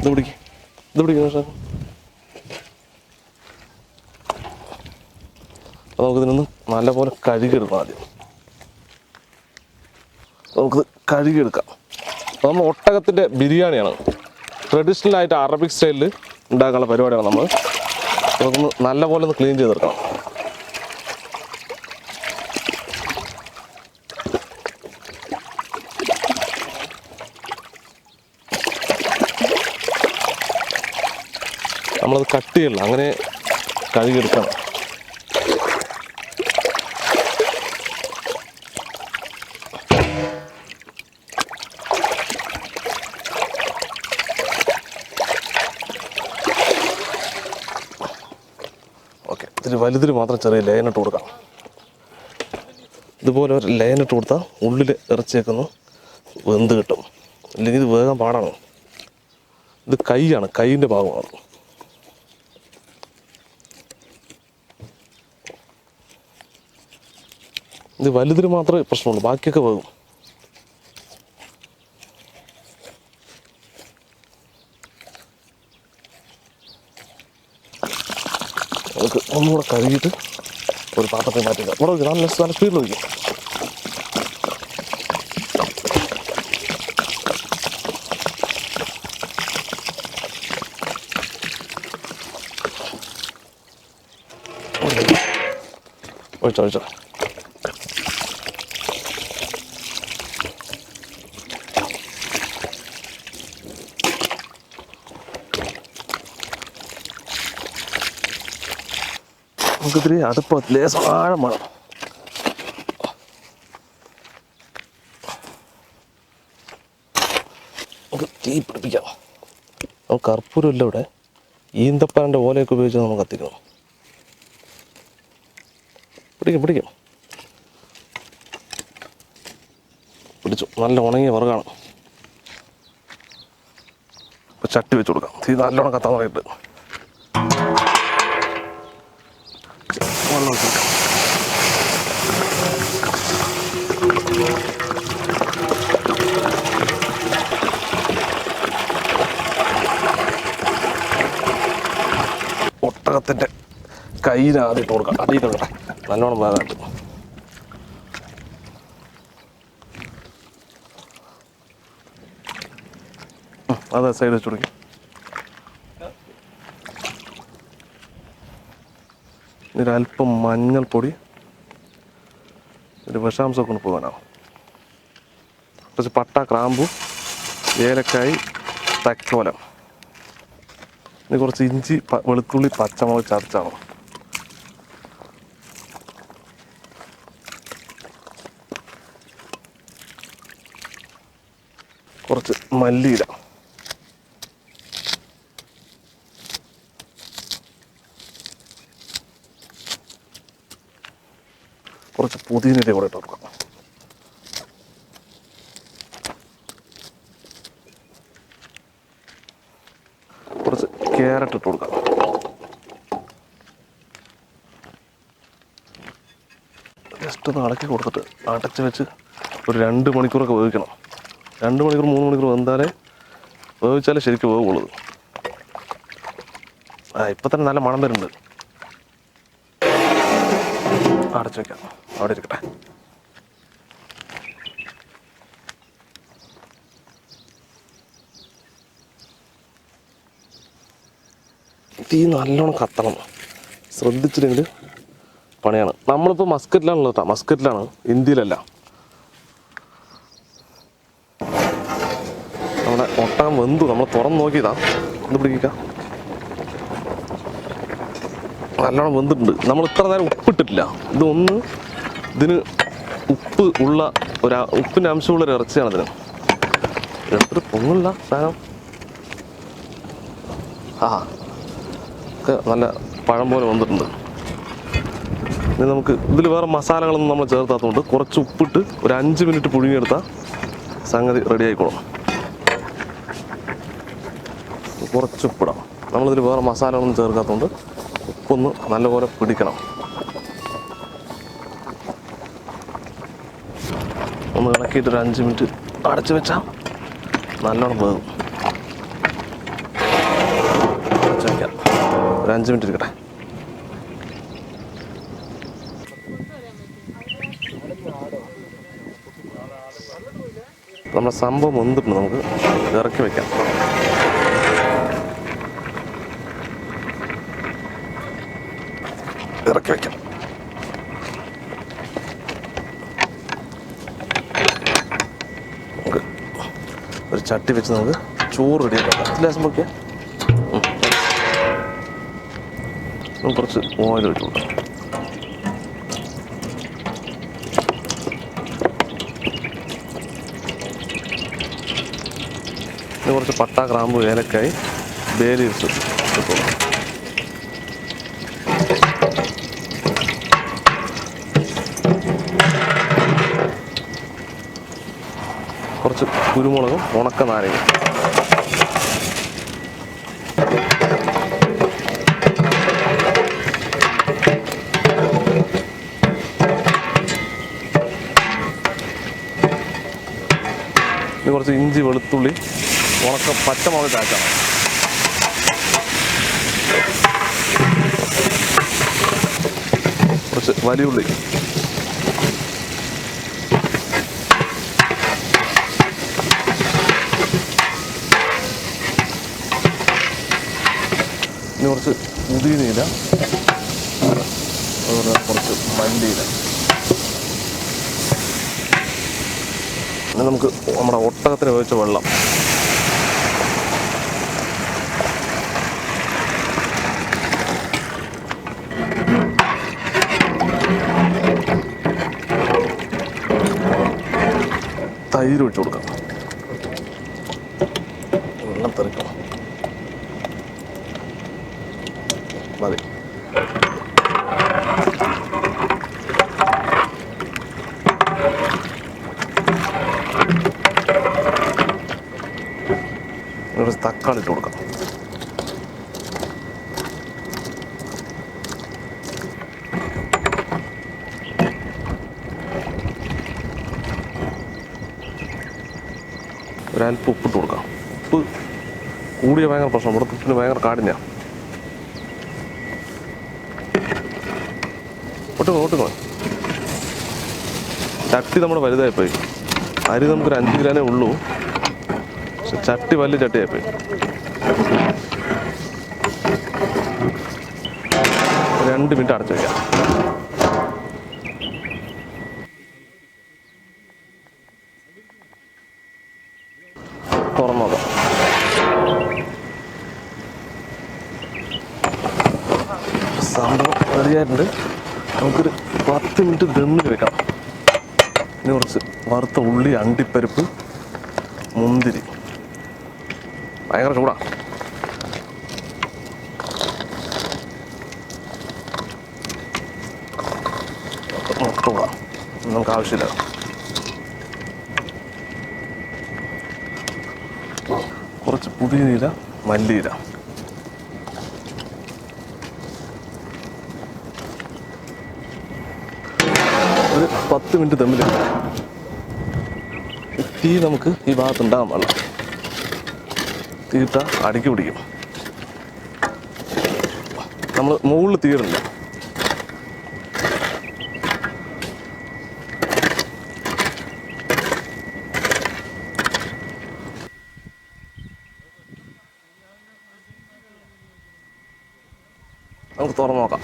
ഇത് പിടിക്കും പക്ഷേ നമുക്കിതിനൊന്ന് നല്ലപോലെ കഴുകിയെടുക്കാം. ആദ്യം നമുക്കിത് കഴുകിയെടുക്കാം. അപ്പോൾ നമ്മൾ ഒട്ടകത്തിൻ്റെ ബിരിയാണിയാണ്, ട്രഡീഷണൽ ആയിട്ട് അറബിക് സ്റ്റൈലിൽ ഉണ്ടാക്കാനുള്ള പരിപാടിയാണ്. നമുക്കൊന്ന് നല്ലപോലെ ഒന്ന് ക്ലീൻ ചെയ്തെടുക്കണം. നമ്മളത് കട്ട് ചെയ്യണം, അങ്ങനെ കഴുകിയെടുക്കണം. ഓക്കെ, ഇതിൽ വലുതിൽ മാത്രം ചെറിയ ലൈനിട്ട് കൊടുക്കാം. ഇതുപോലെ ഒരു ലൈനിട്ട് കൊടുത്താൽ ഉള്ളിൽ ഇറച്ചിയേക്കുന്നു വെന്ത് കിട്ടും. അല്ലെങ്കിൽ ഇത് വേഗം പാടാണ്. ഇത് കൈയാണ്, കൈയിൻ്റെ ഭാഗമാണ്. ഇത് വലുതിന് മാത്രമേ പ്രശ്നമുള്ളൂ, ബാക്കിയൊക്കെ വേകും. നമുക്ക് ഒന്നുകൂടെ കഴുകിയിട്ട് ഒരു പാത്രത്തിൽ മാറ്റിക്കാം. ഇവിടെ വയ്ക്കും, നല്ല സ്പീഡിൽ വയ്ക്കും. ഒഴിച്ചോ. നമുക്കിത്തിരി അടുപ്പ് ലേശം ആഴം വേണം. നമുക്ക് തീ പിടിപ്പിക്കാം. നമുക്ക് കർപ്പൂരമില്ല ഇവിടെ, ഈന്തപ്പഴൻ്റെ ഓലയൊക്കെ ഉപയോഗിച്ച് നമുക്ക് കത്തിക്കണം. പിടിക്കും പിടിച്ചു. നല്ല ഉണങ്ങിയ വിറകാണ്. ഇപ്പോൾ ചട്ടി വെച്ച് കൊടുക്കാം. തീ നല്ലോണം കത്താൻ തുടങ്ങിയിട്ട് വെള്ളം വെച്ച് ഒട്ടകത്തിൻ്റെ കയ്യിലാദ്യം ഇട്ട് കൊടുക്കാം. അടിയിൽ കിടക്കട്ടെ, നല്ലോണം വേഗമായിട്ട്. അതെ, സൈഡ് വെച്ച് കൊടുക്കും. ഇതിലല്പം മഞ്ഞൾപ്പൊടി, ഒരു വിഷാംശമൊക്കെ കൊണ്ട് പോകാനാവും. കുറച്ച് പട്ട, ഗ്രാമ്പു, ഏലക്കായ്, തക്കോലം, ഇനി കുറച്ച് ഇഞ്ചി, വെളുത്തുള്ളി, പച്ചമുളക് ചതച്ചാണ്. കുറച്ച് മല്ലിയില, കുറച്ച് പുതിനയില കൂടെ ഇട്ട് കൊടുക്കാം. കുറച്ച് ക്യാരറ്റ് ഇട്ട് കൊടുക്കാം. ജസ്റ്റ് ഒന്ന് ഇളക്കി കൊടുത്തിട്ട് അടച്ച് വെച്ച് ഒരു 2 മണിക്കൂറൊക്കെ വേവിക്കണം. 2 മണിക്കൂർ 3 മണിക്കൂർ വെന്താലേ വേവിച്ചാലേ ശരിക്കും വേവുള്ളത്. ഇപ്പം തന്നെ നല്ല മണം വരുന്നുണ്ട്. അടച്ചു വയ്ക്കാം, അവിടെ ഇരിക്കട്ടെ. തീ നല്ലോണം കത്തണം, ശ്രദ്ധിച്ചില്ലെങ്കിൽ പണിയാണ്. നമ്മളിപ്പോൾ മസ്കറ്റിലാണുള്ളത് കേട്ടോ, മസ്കറ്റിലാണ്, ഇന്ത്യയിലല്ല. നമ്മുടെ ഒട്ടകം വെന്തു, നമ്മൾ തുറന്ന് നോക്കിയതാ. ഇത് പിടിക്കാം, നല്ലോണം വെന്തിട്ടുണ്ട്. നമ്മൾ ഇത്ര നേരം ഉപ്പിട്ടിട്ടില്ല. ഇതിന് ഉപ്പ് ഉള്ള ഉപ്പിൻ്റെ അംശമുള്ളൊരു ഇറച്ചിയാണ് ഇതിന്. എത്ര പൊങ്ങില്ല സാധനം. ഒക്കെ നല്ല പഴം പോലെ വന്നിട്ടുണ്ട്. ഇനി നമുക്ക് ഇതിൽ വേറെ മസാലകളൊന്നും നമ്മൾ ചേർത്താത്തതുകൊണ്ട് കുറച്ച് ഉപ്പിട്ട് ഒരു 5 മിനിറ്റ് പുഴുങ്ങിയെടുത്താൽ സംഗതി റെഡി ആയിക്കോളും. കുറച്ച് ഉപ്പിടാം. നമ്മളിതിൽ വേറെ മസാലകളൊന്നും ചേർക്കാത്തതുകൊണ്ട് ഉപ്പൊന്ന് നല്ലപോലെ പിടിക്കണം. ഒന്ന് ഇളക്കിയിട്ട് ഒരു 5 മിനിറ്റ് അടച്ചു വെച്ചാൽ നല്ലോണം വേകും. 5 മിനിറ്റ് ഇരിക്കട്ടെ. നമ്മുടെ സംഭവം വന്നിട്ടുണ്ട്, നമുക്ക് ഇറക്കി വയ്ക്കാം. ഇറക്കി വയ്ക്കാം. നമുക്ക് ഒരു ചട്ടി വെച്ച് നമുക്ക് ചോറ് റെഡിയാക്കാം. ലേശം നോക്കിയാൽ നമുക്ക് കുറച്ച് ഓയിൽ ഒഴിച്ചു കൊടുക്കാം. പിന്നെ കുറച്ച് പട്ട, ഗ്രാമ്പു, ഏലക്കായി, ബേ ലീവ്സ് ഇട്ടു. കുറച്ച് കുരുമുളകും ഉണക്ക നാരങ്ങ. ഇനി കുറച്ച് ഇഞ്ചി, വെളുത്തുള്ളി, ഉണക്ക പച്ചമുളക് ചാക്കണം. കുറച്ച് വലിയുള്ളി, ഇനി കുറച്ച് പുതിനയില, അതുപോലെ കുറച്ച് മല്ലിയില. പിന്നെ നമുക്ക് നമ്മുടെ ഒട്ടകത്തിന് ഉപയോഗിച്ച വെള്ളം. തൈര് ഒഴിച്ചു കൊടുക്കാം. വെള്ളം തെറിക്കണം. മതി. കുറച്ച് തക്കാളി ഇട്ട് കൊടുക്കാം. ഒരൽപ്പം ഉപ്പിട്ട് കൊടുക്കാം. ഉപ്പ് കൂടിയ ഭയങ്കര പ്രശ്നം, ഇവിടെ ഉപ്പിന് ഭയങ്കര കാടില്ല. ഒട്ടുക്കോ ചട്ടി നമ്മുടെ വലുതായിപ്പോയി. അരി നമുക്കൊരു 5 ഗ്രാമേ ഉള്ളൂ, പക്ഷെ ചട്ടി വലിയ ചട്ടിയായിപ്പോയി. 2 മിനിറ്റ് അടച്ചു വയ്ക്കാം. തുറന്നു നോക്കാം. സംഭവം റെഡിയായിട്ടുണ്ട്. നമുക്കൊരു 10 മിനിറ്റ് ദമ്മിൽ വെക്കാം. ഇനി കുറച്ച് വറുത്ത ഉള്ളി, അണ്ടിപ്പരിപ്പ്, മുന്തിരി. ഭയങ്കര ചൂടാ. മുട്ട നമുക്ക് ആവശ്യമില്ല. കുറച്ച് പുതിനയില, മല്ലിയില. ഒരു 10 മിനിറ്റ് തമ്മിൽ തീ നമുക്ക് ഈ ഭാഗത്തുണ്ടാകാൻ പാടില്ല. തീട്ട അടുക്കി പിടിക്കും. നമ്മൾ മുകളിൽ തീയിടില്ല. നമുക്ക് തുറന്നു നോക്കാം.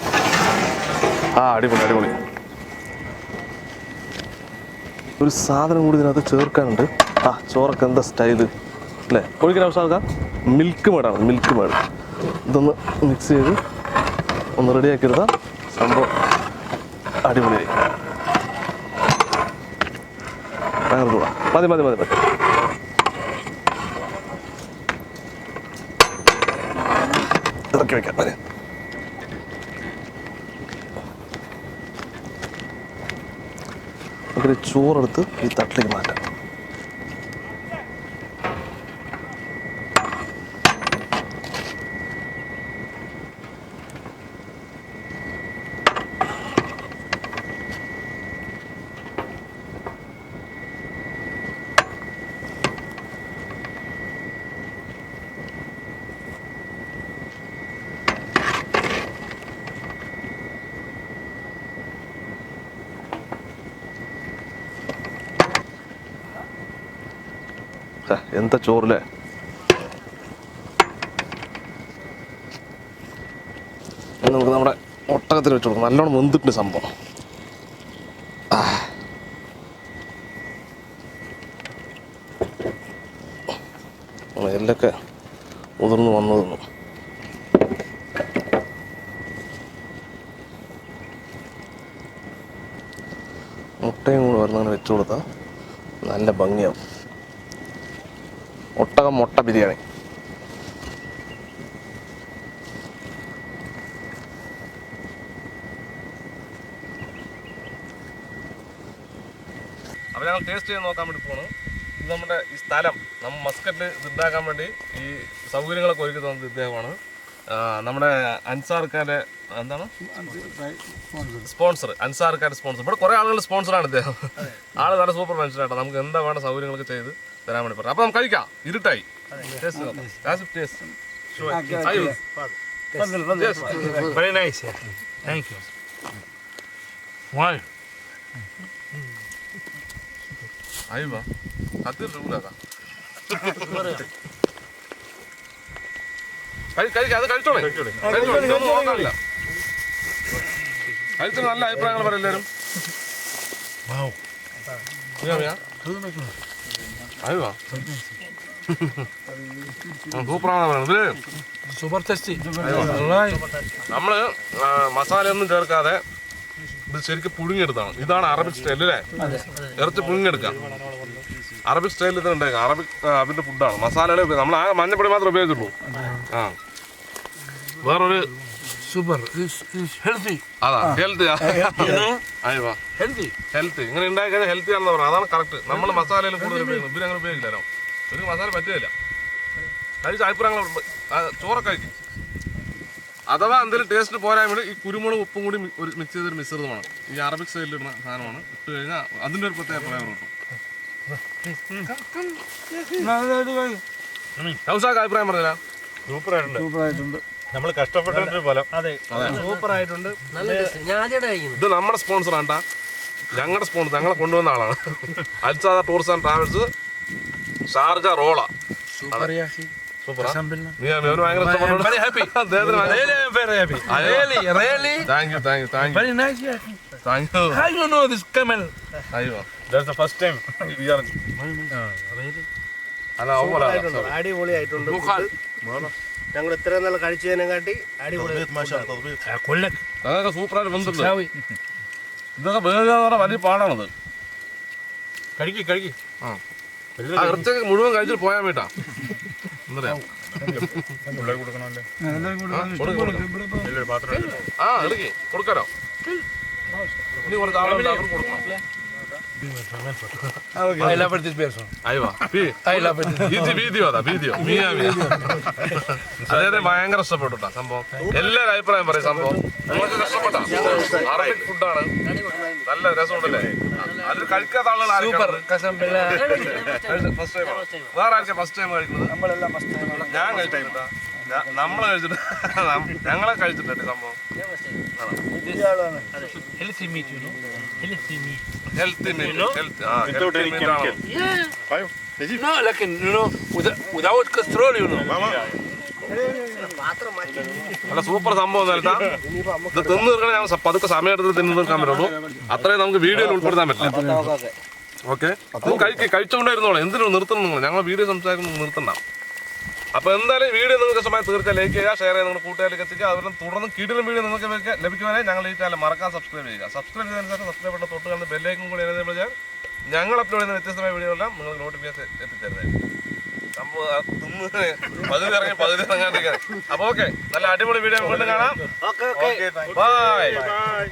അടിപൊളി അടിപൊളി. ഒരു സാധനം കൂടി ഇതിനകത്ത് ചേർക്കാനുണ്ട്. ചോറൊക്കെ എന്താ സ്റ്റൈല് അല്ലേ? ഒഴിക്കാൻ ആവശ്യമാക്കാം. മിൽക്ക് മേഡാണ്, മിൽക്ക് മേഡ്. ഇതൊന്ന് മിക്സ് ചെയ്ത് ഒന്ന് റെഡിയാക്കി എടുത്താൽ സംഭവം അടിപൊളിയായി. ഭയങ്കര ചൂടാ. മതി മതി മതി മതി. ഇറക്കി വയ്ക്കാം. മതി. നമുക്കൊരു ചോറെടുത്ത് ഈ തട്ടിലേക്ക് മാറ്റാം. എന്താ ചോറില്ലേ. നമുക്ക് നമ്മുടെ ഒട്ടകത്തിൽ വെച്ച് കൊടുക്കാം. നല്ലോണം വെന്തിട്ടുണ്ട് സംഭവം. എല്ലൊക്കെ ഉതിർന്ന് വന്നതെന്നു. മുട്ടയും കൂടെ വരുന്നങ്ങനെ വെച്ച് കൊടുത്താൽ നല്ല ഭംഗിയാവും. ഒട്ടകം മുട്ട ബിരിയാണി. അപ്പോൾ ഞങ്ങൾ ടേസ്റ്റ് ചെയ്ത് നോക്കാൻ വേണ്ടി പോകണം. ഇത് നമ്മുടെ ഈ സ്ഥലം മസ്കറ്റിൽ ഇത് ഉണ്ടാക്കാൻ വേണ്ടി ഈ സൗകര്യങ്ങളൊക്കെ ഒരുക്കി തന്നത് ഇദ്ദേഹമാണ്. നമ്മുടെ അൻസാർക്കാരുടെ എന്താണ് സ്പോൺസർ, അൻസാർക്കാരുടെ സ്പോൺസർ. ഇവിടെ കുറേ ആളുകളുടെ സ്പോൺസറാണ് ഇദ്ദേഹം. ആൾ നല്ല സൂപ്പർ മനുഷ്യനായിട്ടോ. നമുക്ക് എന്താ വേണ്ട സൗകര്യങ്ങളൊക്കെ ചെയ്ത് തരാൻ വേണ്ടി പറഞ്ഞു. അപ്പോൾ നമുക്ക് കഴിക്കാം. ഇരുട്ടായി. Very nice. Thank you. Why? അയ്യോ അത് ചൂടാക്കാം. അത് കഴിച്ചോളെ. നോക്കാനില്ല. കഴിച്ചിട്ട് നല്ല അഭിപ്രായങ്ങൾ പറയും എല്ലാവരും. അയ്യോ സൂപ്പറാണെന്ന് പറയുന്നത്. Super tasty. നമ്മള് മസാലയൊന്നും ചേർക്കാതെ ഇത് ശരിക്കും പുഴുങ്ങിയെടുത്താണ്. ഇതാണ് അറബിക് സ്റ്റൈൽ അല്ലേ? ഇറച്ചി പുഴുങ്ങിയെടുക്കാം. അറബിക് സ്റ്റൈലിൽ ഇത് ഉണ്ടാക്കാം. അറബിക് അതിന്റെ ഫുഡാണ്. മസാലകൾ നമ്മൾ ആ മഞ്ഞപ്പൊടി മാത്രമേ ഉപയോഗിച്ചുള്ളൂ. ആ വേറൊരു Super. It's healthy. അതാ ഹെൽത്തി. അയ്യോ ഹെൽത്തി. ഇങ്ങനെ ഉണ്ടാക്കി കഴിഞ്ഞാൽ ഹെൽത്തി ആണെന്ന് പറഞ്ഞാൽ അതാണ് കറക്റ്റ്. നമ്മൾ മസാലയിൽ കൂടുതൽ ഉപയോഗിക്കുന്നു. ഇവര് അങ്ങനെ ഉപയോഗിക്കില്ലല്ലോ. ഒരു മസാല പറ്റുകയില്ല. കഴിച്ച അഭിപ്രായങ്ങൾ ചോറൊക്കെ കഴിക്കും. അഥവാ എന്തെങ്കിലും ടേസ്റ്റ് പോരാൻ വേണ്ടി ഈ കുരുമുളക് ഉപ്പും കൂടി ഒരു മിക്സ് ചെയ്തൊരു മിശ്രിതമാണ്. ഈ അറബിക് സ്റ്റൈലിൽ ഇടുന്ന സാധനമാണ്. ഇട്ട് കഴിഞ്ഞാൽ അതിൻ്റെ ഒരു പ്രത്യേക ഫ്ലേവർ കിട്ടും. ഹൗസാക്ക് അഭിപ്രായം പറഞ്ഞില്ല? സൂപ്പറായിട്ടുണ്ട്. നമ്മൾ കഷ്ടപ്പെട്ടതിന്റെ ഫലം. അതെ സൂപ്പറായിട്ടുണ്ട്. ഇത് നമ്മുടെ സ്പോൺസറാണ്ടാ. ഞങ്ങളുടെ സ്പോൺസർ ഞങ്ങളെ കൊണ്ടുവന്ന ആളാണ്. Al Sada tours and travels, Sharjah Rolla. അടിപൊളിയായിട്ടുണ്ട്. ഞങ്ങൾ ഇത്രയും നാൾ കഴിച്ചതിനെക്കാട്ടി അടിപൊളി. അതൊക്കെ സൂപ്പറായിട്ട് വന്നിട്ടുണ്ട്. ഇതൊക്കെ വേഗം വലിയ പാടാണത്. കഴിക്കി ഇറച്ചൊക്കെ മുഴുവൻ കഴിച്ചിട്ട് പോയാൻ വേട്ടാ. ആ എടുക്കി കൊടുക്കാലോ. ഇനി കുറച്ച് ആളുകൾ കൊടുക്കണം. I love this person. അയ്യോ I love it. വീഡിയോ അതായത് ഭയങ്കര ഇഷ്ടപ്പെട്ടുട്ടാ സംഭവം. എല്ലാവരും അഭിപ്രായം പറയും. സംഭവം നിങ്ങൾക്ക് ഇഷ്ടപ്പെട്ട അറബിക് ഫുഡാണ്. നല്ല രസമുണ്ടല്ലേ? അതിൽ കഴിക്കാത്ത ആളുകൾ ഫസ്റ്റ് ടൈം. വേറെ ആർക്കാ ഫസ്റ്റ് ടൈം കഴിക്കുന്നത്? ഞാൻ കഴിച്ചിട്ടാ. നമ്മളെ കഴിച്ചിട്ട് ഞങ്ങളെ കഴിച്ചിട്ടേ സംഭവം. Healthy meat, you know. Healthy meat. Healthy meat. No, like you know, without cholesterol, you know. നല്ല സൂപ്പർ സംഭവം നൽകാം. ഇത് തിന്നു തീർക്കണേ. ഞങ്ങൾ പതുക്കെ സമയം എടുത്ത് തിന്നു തീർക്കാൻ പറ്റുള്ളൂ. അത്രയും നമുക്ക് വീഡിയോയിൽ ഉൾപ്പെടുത്താൻ പറ്റില്ല. ഓക്കെ, കഴിച്ചുകൊണ്ടേ ഇരുന്നോളൂ. എന്തിനും നിർത്തണം നിങ്ങൾ. ഞങ്ങൾ വീഡിയോ സംസാരിക്കുന്നത് നിർത്തണ്ട. അപ്പോൾ എന്തായാലും വീഡിയോ നിങ്ങൾക്ക് ഇഷ്ടമായി തീർച്ചയായും ലൈക്ക് ചെയ്യുക, ഷെയർ ചെയ്യുക, നിങ്ങളുടെ കൂട്ടുകാരിലേക്ക് എത്തിക്കുക. അതുപോലെ തുടർന്ന് കിടിലൻ വീഡിയോ നിങ്ങൾക്ക് ലഭിക്കുവാനായി ഞങ്ങൾ ഈ ചാനൽ മറക്കാൻ സബ്സ്ക്രൈബ് ചെയ്യുക. സബ്സ്ക്രൈബ് ചെയ്തതിനനുസരിച്ച് സബ്സ്ക്രൈബ് ചെയ്ത തൊട്ട് കാണുന്ന ബെല്ലൈക്കും കൂടി എഴുതി വെച്ചാൽ ഞങ്ങൾ അപ്ലോഡ് ചെയ്യുന്ന വ്യത്യസ്തമായ വീഡിയോ എല്ലാം നിങ്ങൾക്ക് നോട്ടിഫിക്കേഷൻ എത്തിച്ചേരുന്നത്. സംഭവം പകുതി ഇറങ്ങാണ്ടിരിക്കുന്നത്. അപ്പോൾ ഓക്കെ, നല്ല അടിപൊളി വീഡിയോ വീണ്ടും കാണാം. ബൈ.